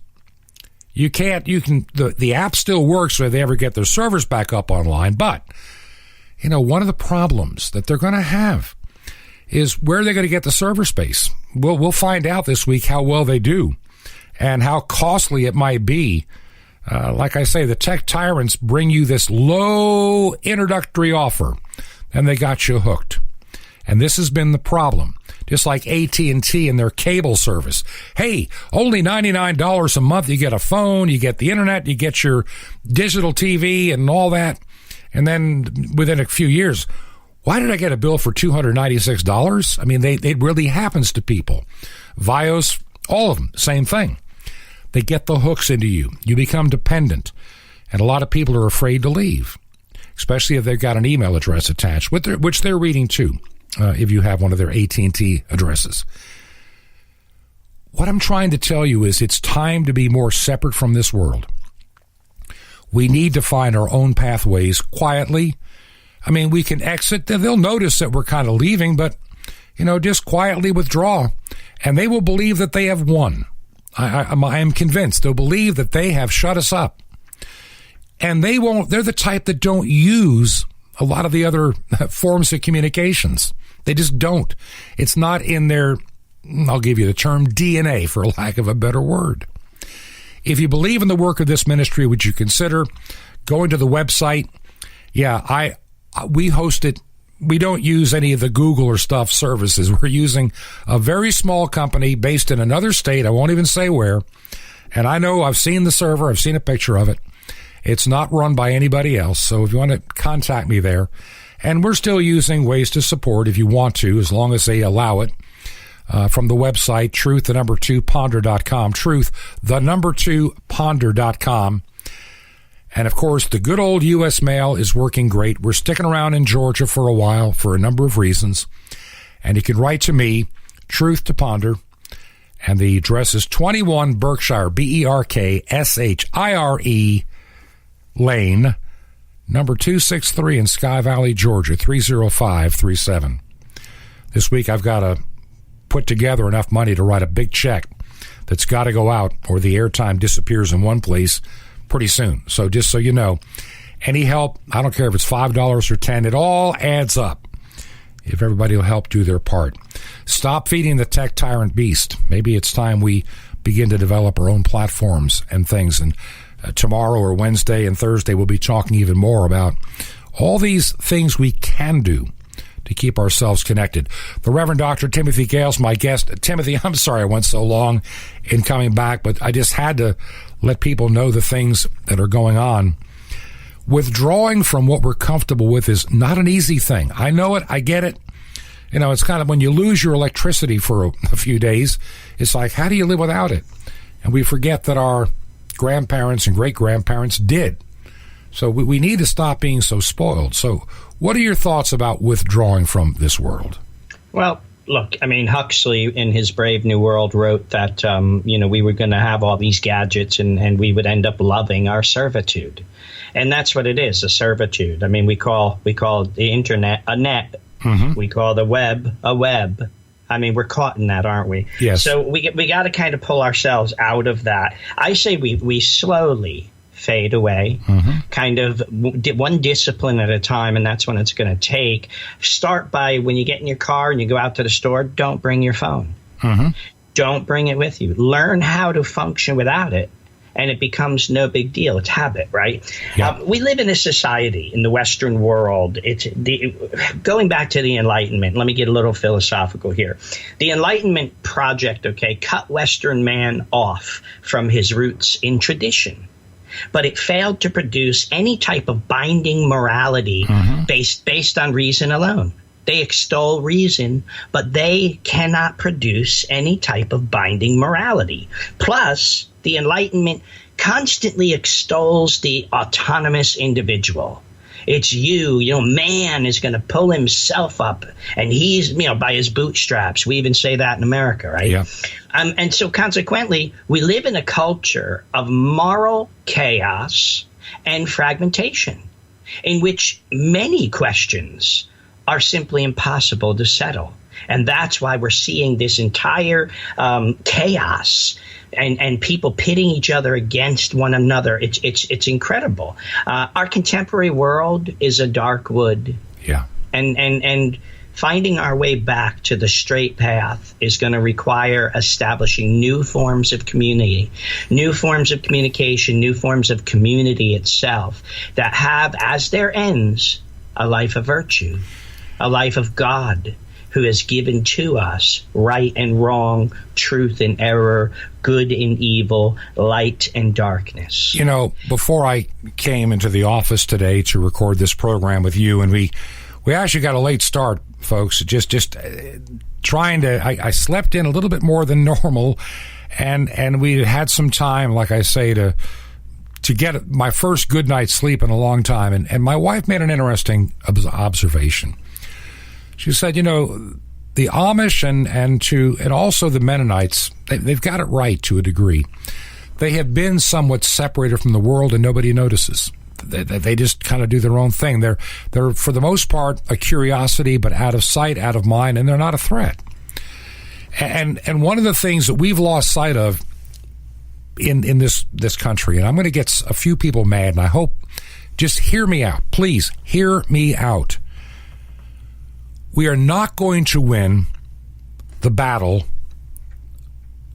The app still works if they ever get their servers back up online, but, one of the problems that they're going to have is where are they going to get the server space? We'll find out this week how well they do and how costly it might be. Like I say, the tech tyrants bring you this low introductory offer, and they got you hooked. And this has been the problem. just like AT&T and their cable service. Hey, only $99 a month. You get a phone, you get the internet, you get your digital TV and all that. And then within a few years, why did I get a bill for $296? I mean, it really happens to people. Vios, all of them, same thing. They get the hooks into you. You become dependent. And a lot of people are afraid to leave, especially if they've got an email address attached, which they're reading too, if you have one of their AT&T addresses. What I'm trying to tell you is it's time to be more separate from this world. We need to find our own pathways quietly. I mean, we can exit. They'll notice that we're kind of leaving, but, just quietly withdraw. And they will believe that they have won. I am convinced they'll believe that they have shut us up. And they're the type that don't use a lot of the other forms of communications. They just don't. It's not in their, I'll give you the term, DNA, for lack of a better word. If you believe in the work of this ministry, would you consider going to the website? Yeah, we host it. We don't use any of the Google or stuff services. We're using a very small company based in another state. I won't even say where. And I know I've seen the server. I've seen a picture of it. It's not run by anybody else. So if you want to contact me there. And we're still using ways to support if you want to, as long as they allow it. From the website, truth2ponder.com. Truth2ponder.com. And, of course, the good old U.S. mail is working great. We're sticking around in Georgia for a while for a number of reasons. And you can write to me, Truth to Ponder, and the address is 21 Berkshire, Berkshire Lane, number 263 in Sky Valley, Georgia, 30537. This week I've got to put together enough money to write a big check that's got to go out, or the airtime disappears in one place pretty soon. So just so you know, any help, I don't care if it's $5 or $10, it all adds up if everybody will help do their part. Stop feeding the tech tyrant beast. Maybe it's time we begin to develop our own platforms and things. And tomorrow or Wednesday and Thursday, we'll be talking even more about all these things we can do to keep ourselves connected. The Reverend Dr. Timothy Gale's my guest. Timothy, I'm sorry I went so long in coming back, but I just had to let people know the things that are going on. Withdrawing from what we're comfortable with is not an easy thing. I know it. I get it. It's kind of when you lose your electricity for a few days, it's like, how do you live without it? And we forget that our grandparents and great-grandparents did. So we need to stop being so spoiled. So what are your thoughts about withdrawing from this world? Well, look, Huxley in his Brave New World wrote that, we were going to have all these gadgets and we would end up loving our servitude. And that's what it is, a servitude. We call the internet a net. Mm-hmm. We call the web a web. We're caught in that, aren't we? Yes. So we got to kind of pull ourselves out of that. I say we slowly fade away, kind of one discipline at a time, and that's when it's going to take. Start by when you get in your car and you go out to the store, don't bring your phone. Don't bring it with you. Learn how to function without it, and it becomes no big deal. It's habit, right? Yeah. We live in a society in the Western world. Going back to the Enlightenment, let me get a little philosophical here. The Enlightenment project, cut Western man off from his roots in tradition. But it failed to produce any type of binding morality based on reason alone. They extol reason, but they cannot produce any type of binding morality. Plus, the Enlightenment constantly extols the autonomous individual. It's man is going to pull himself up, and he's, by his bootstraps. We even say that in America, right? Yeah. And so consequently, we live in a culture of moral chaos and fragmentation, in which many questions are simply impossible to settle. And that's why we're seeing this entire chaos and people pitting each other against one another. It's incredible. Our contemporary world is a dark wood. Yeah. And finding our way back to the straight path is going to require establishing new forms of community, new forms of communication, new forms of community itself that have as their ends a life of virtue, a life of God, who has given to us right and wrong, truth and error, good and evil, light and darkness. You know, before I came into the office today to record this program with you, and we actually got a late start, folks, just trying to, I slept in a little bit more than normal, and we had some time, like I say, to get my first good night's sleep in a long time. And my wife made an interesting observation. She said, you know, the Amish and also the Mennonites, they've got it right to a degree. They have been somewhat separated from the world and nobody notices. They just kind of do their own thing. They're for the most part a curiosity, but out of sight, out of mind, and they're not a threat. And one of the things that we've lost sight of in this country, and I'm going to get a few people mad, and I hope, just hear me out. Please hear me out. We are not going to win the battle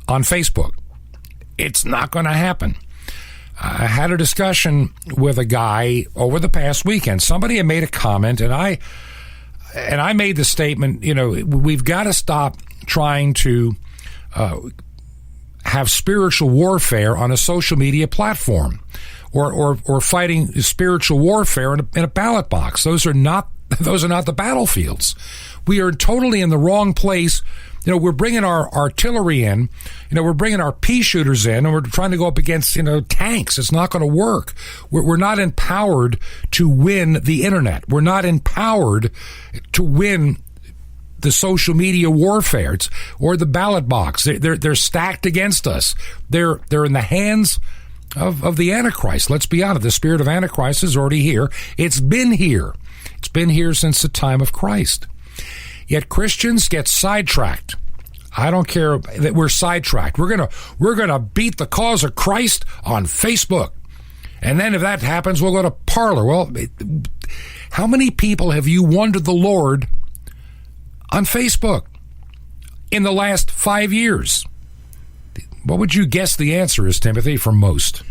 on Facebook. It's not going to happen. I had a discussion with a guy over the past weekend. Somebody had made a comment, and I made the statement, you know, we've got to stop trying to have spiritual warfare on a social media platform or fighting spiritual warfare in a ballot box. Those are not the battlefields. We are totally in the wrong place. You know, we're bringing our artillery in. You know, we're bringing our pea shooters in, and we're trying to go up against, you know, tanks. It's not going to work. We're not empowered to win the internet. We're not empowered to win the social media warfare or the ballot box. They're stacked against us. They're in the hands of the Antichrist. Let's be honest. The spirit of Antichrist is already here. It's been here. It's been here since the time of Christ. Yet Christians get sidetracked. I don't care that we're sidetracked. We're gonna beat the cause of Christ on Facebook. And then if that happens, we'll go to Parler. Well, how many people have you won to the Lord on Facebook in the last 5 years? What would you guess the answer is, Timothy, for most?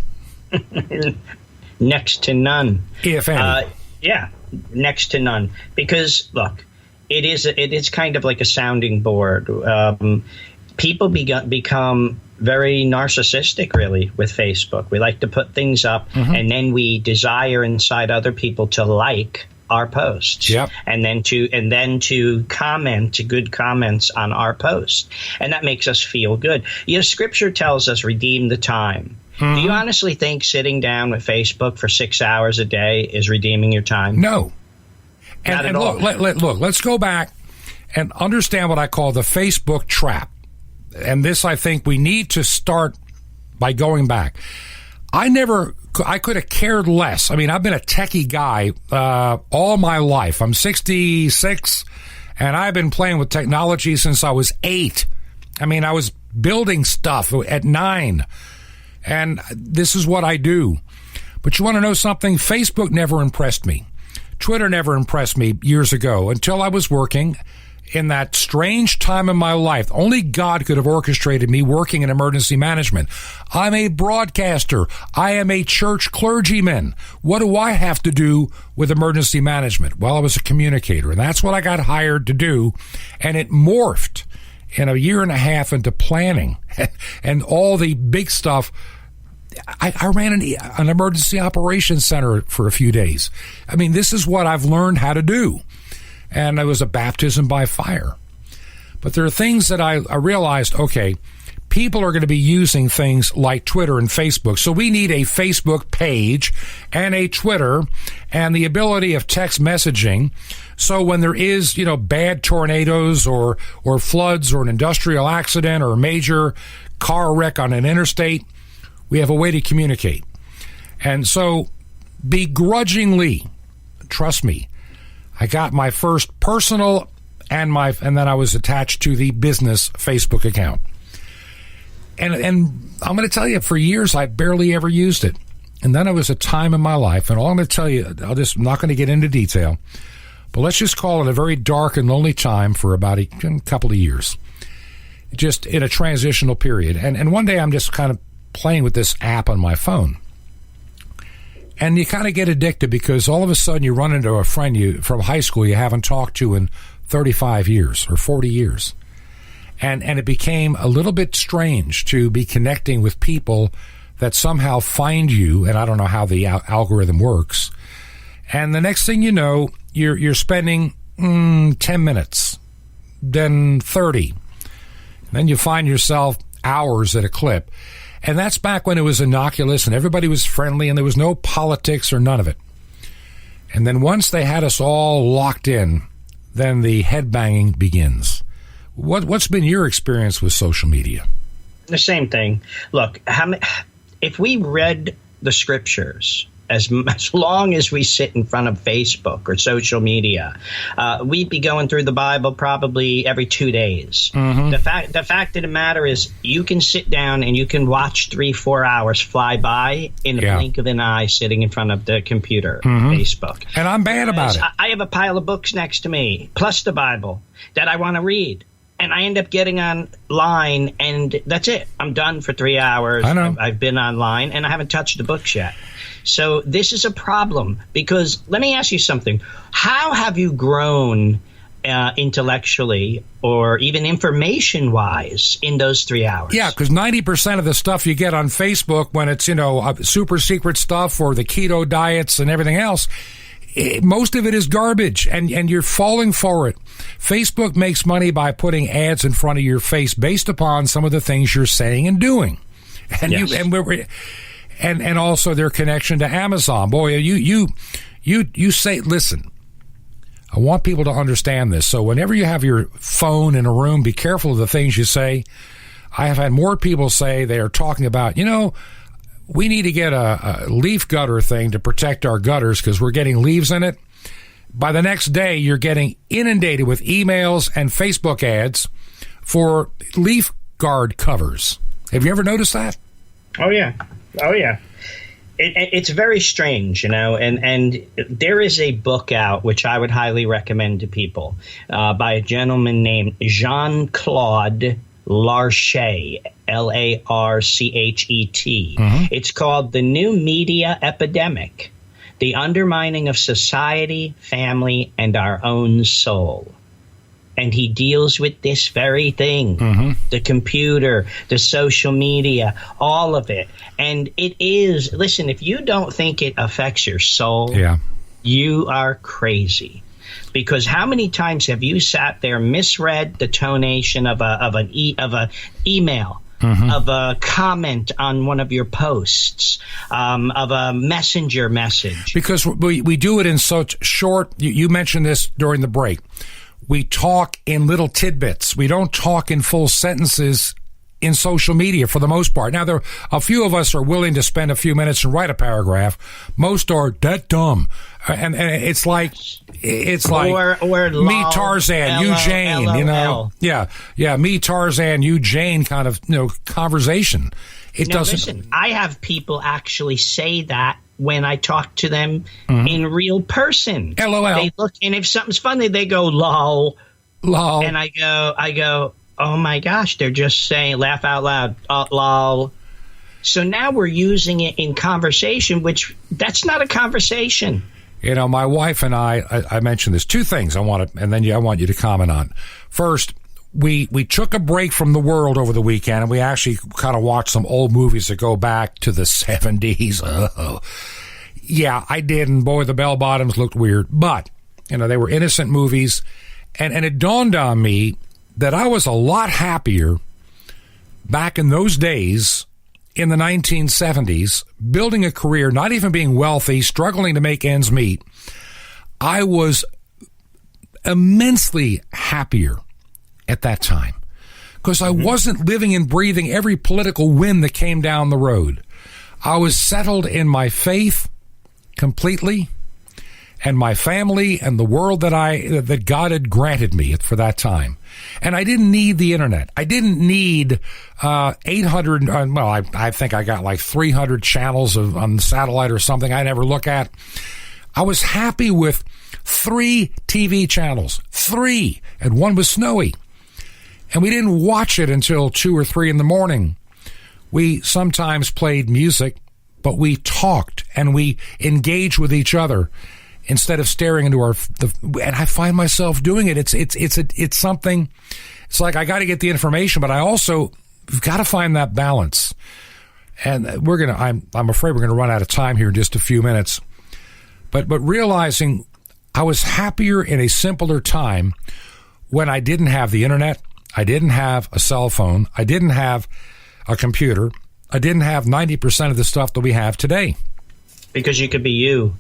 Next to none. If any. Yeah, next to none. Because, look, it is kind of like a sounding board. People become very narcissistic, really, with Facebook. We like to put things up, and then we desire inside other people to like our posts, and then to comment good comments on our post, and that makes us feel good. You know, Scripture tells us, redeem the time. Do you honestly think sitting down with Facebook for 6 hours a day is redeeming your time? No. And look, let's go back and understand what I call the Facebook trap. And this, I think, we need to start by going back. I could have cared less. I mean, I've been a techie guy all my life. I'm 66, and I've been playing with technology since I was 8. I mean, I was building stuff at 9, and this is what I do. But you want to know something? Facebook never impressed me. Twitter never impressed me years ago until I was working in that strange time in my life. Only God could have orchestrated me working in emergency management. I'm a broadcaster. I am a church clergyman. What do I have to do with emergency management? Well, I was a communicator, and that's what I got hired to do. And it morphed in a year and a half into planning and all the big stuff. I ran an emergency operations center for a few days. I mean, this is what I've learned how to do. And it was a baptism by fire. But there are things that I realized, okay, people are going to be using things like Twitter and Facebook. So we need a Facebook page and a Twitter and the ability of text messaging. So when there is, you know, bad tornadoes or floods or an industrial accident or a major car wreck on an interstate, we have a way to communicate. And so begrudgingly, trust me, I got my first personal and then I was attached to the business Facebook account. And I'm going to tell you, for years, I barely ever used it. And then there was a time in my life, and all I'm going to tell you, I'm not going to get into detail, but let's just call it a very dark and lonely time for about a couple of years, just in a transitional period. And one day I'm just kind of playing with this app on my phone. And you kind of get addicted because all of a sudden you run into a friend you from high school you haven't talked to in 35 years or 40 years. And it became a little bit strange to be connecting with people that somehow find you, and I don't know how the algorithm works. And the next thing you know, you're spending 10 minutes, then 30. Then you find yourself hours at a clip. And that's back when it was innocuous and everybody was friendly and there was no politics or none of it. And then once they had us all locked in, then the headbanging begins. What's been your experience with social media? The same thing. Look, if we read the scriptures as long as we sit in front of Facebook or social media, we'd be going through the Bible probably every 2 days. Mm-hmm. The fact of the matter is, you can sit down and you can watch 3-4 hours fly by in the blink of an eye sitting in front of the computer, Facebook. And I'm bad about it. I have a pile of books next to me, plus the Bible, that I want to read. And I end up getting online, and that's it. I'm done for 3 hours. I know. I've been online, and I haven't touched the books yet. So this is a problem, because let me ask you something. How have you grown intellectually or even information-wise in those 3 hours? Yeah, because 90% of the stuff you get on Facebook, when it's, super secret stuff or the keto diets and everything else, most of it is garbage, and you're falling for it. Facebook makes money by putting ads in front of your face based upon some of the things you're saying and doing. And yes. And also their connection to Amazon. Boy, you say, listen, I want people to understand this. So whenever you have your phone in a room, be careful of the things you say. I have had more people say they are talking about, we need to get a leaf gutter thing to protect our gutters because we're getting leaves in it. By the next day, you're getting inundated with emails and Facebook ads for leaf guard covers. Have you ever noticed that? Oh, yeah. It's very strange, and there is a book out which I would highly recommend to people by a gentleman named Jean-Claude Larchet, Larchet. Mm-hmm. It's called The New Media Epidemic, The Undermining of Society, Family, and Our Own Soul. And he deals with this very thing, the computer, the social media, all of it. And it is, listen, if you don't think it affects your soul, you are crazy. Because how many times have you sat there, misread the tonation of an email, of a comment on one of your posts, of a messenger message? Because we do it in such short. You mentioned this during the break. We talk in little tidbits. We don't talk in full sentences in social media for the most part. Now, a few of us are willing to spend a few minutes and write a paragraph. Most are that dumb. And it's like or me Tarzan, you Jane, LOL. Yeah, me Tarzan, you Jane kind of, conversation. It doesn't. Listen, I have people actually say that when I talk to them in real person. LOL. They look, and if something's funny, they go lol. Lol. And I go, oh my gosh, they're just saying laugh out loud, lol. So now we're using it in conversation, which that's not a conversation. My wife and I mentioned this. Two things I want you to comment on. First, we took a break from the world over the weekend, and we actually kind of watched some old movies that go back to the 70s. Oh. Yeah, I did, and boy, the bell-bottoms looked weird. But, they were innocent movies, and it dawned on me that I was a lot happier back in those days in the 1970s, building a career, not even being wealthy, struggling to make ends meet. I was immensely happier at that time because I wasn't living and breathing every political wind that came down the road. I was settled in my faith completely, and my family and the world that God had granted me for that time. And I didn't need the internet. I didn't need 800. I think I got like 300 channels on satellite or something I never look at. I was happy with 3 TV channels, 3, and one was snowy. And we didn't watch it until 2 or 3 in the morning. We sometimes played music, but we talked and we engaged with each other instead of staring into and I find myself doing it. It's something. It's like I got to get the information, but I also got to find that balance. And I'm afraid we're gonna run out of time here in just a few minutes. But realizing I was happier in a simpler time when I didn't have the internet, I didn't have a cell phone, I didn't have a computer, I didn't have 90% of the stuff that we have today. Because you could be you.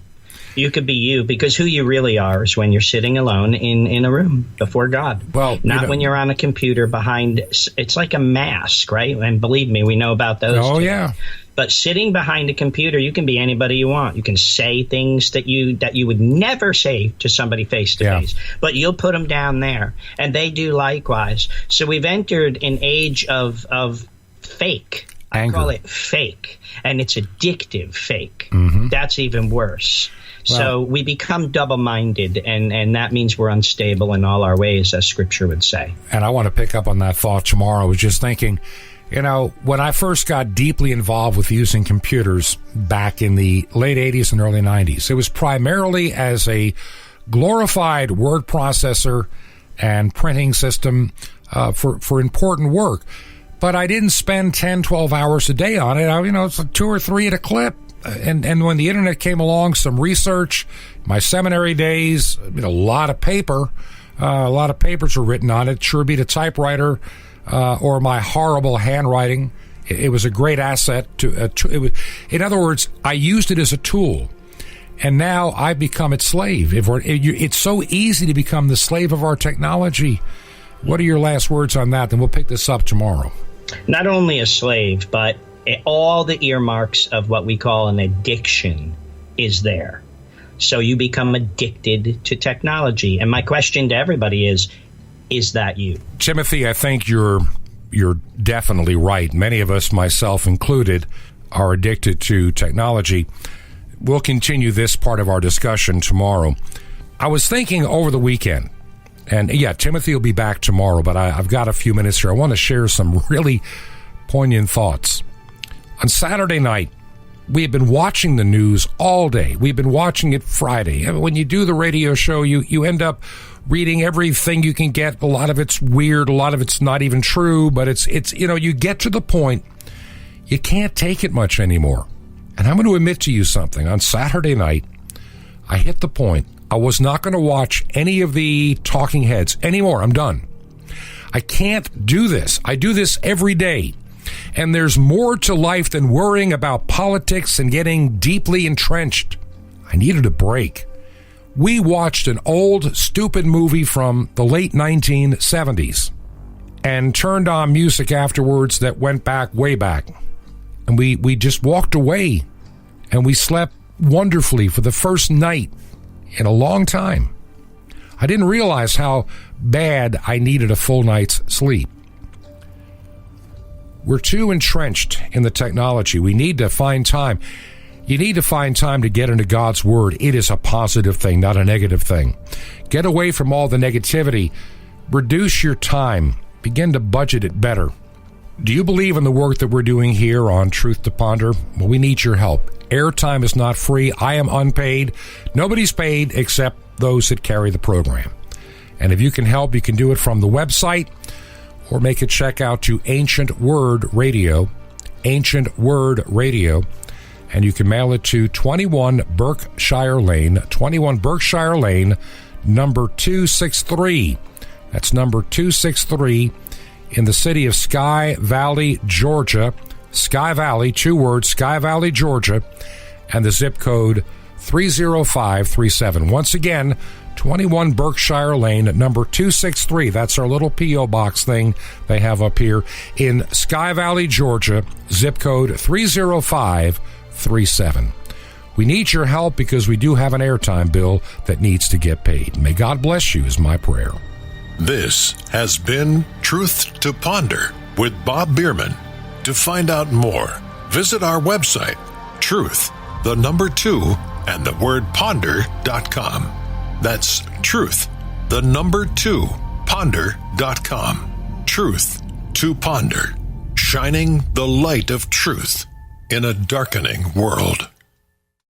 You could be you, because who you really are is when you're sitting alone in a room before God. Well, not when you're on a computer behind. It's like a mask, right? And believe me, we know about those. Oh, today. Yeah. But sitting behind a computer, you can be anybody you want. You can say things that you would never say to somebody face to face, but you'll put them down there, and they do likewise. So we've entered an age of fake. Anger. I call it fake, and it's addictive fake. Mm-hmm. That's even worse. So we become double-minded, and that means we're unstable in all our ways, as Scripture would say. And I want to pick up on that thought tomorrow. I was just thinking, when I first got deeply involved with using computers back in the late 80s and early 90s, it was primarily as a glorified word processor and printing system for important work. But I didn't spend 10, 12 hours a day on it. It's like 2 or 3 at a clip. And when the internet came along, some research, my seminary days, a lot of paper, a lot of papers were written on it. Sure beat a typewriter or my horrible handwriting. It was a great asset in other words, I used it as a tool. And now I've become its slave. It's so easy to become the slave of our technology. What are your last words on that? Then we'll pick this up tomorrow. Not only a slave, but all the earmarks of what we call an addiction is there. So you become addicted to technology. And my question to everybody is that you? Timothy, I think you're definitely right. Many of us, myself included, are addicted to technology. We'll continue this part of our discussion tomorrow. I was thinking over the weekend, and Timothy will be back tomorrow, but I've got a few minutes here. I want to share some really poignant thoughts. On Saturday night, we have been watching the news all day. We've been watching it Friday. When you do the radio show, you end up reading everything you can get. A lot of it's weird. A lot of it's not even true. But it's you get to the point you can't take it much anymore. And I'm going to admit to you something. On Saturday night, I hit the point. I was not going to watch any of the talking heads anymore. I'm done. I can't do this. I do this every day. And there's more to life than worrying about politics and getting deeply entrenched. I needed a break. We watched an old, stupid movie from the late 1970s and turned on music afterwards that went back, way back. And we just walked away, and we slept wonderfully for the first night in a long time. I didn't realize how bad I needed a full night's sleep. We're too entrenched in the technology. We need to find time. You need to find time to get into God's Word. It is a positive thing, not a negative thing. Get away from all the negativity. Reduce your time. Begin to budget it better. Do you believe in the work that we're doing here on Truth to Ponder? Well, we need your help. Airtime is not free. I am unpaid. Nobody's paid except those that carry the program. And if you can help, you can do it from the website or make a check out to Ancient Word Radio, and you can mail it to 21 Berkshire Lane, number 263. That's number 263 in the city of Sky Valley, Georgia. Sky Valley, 2 words, Sky Valley, Georgia, and the zip code 30537. Once again, 21 Berkshire Lane, number 263. That's our little P.O. box thing they have up here in Sky Valley, Georgia, zip code 30537. We need your help because we do have an airtime bill that needs to get paid. May God bless you is my prayer. This has been Truth to Ponder with Bob Bierman. To find out more, visit our website, truth, 2, and the word ponder.com. That's truth, 2, ponder.com. Truth to Ponder, shining the light of truth in a darkening world.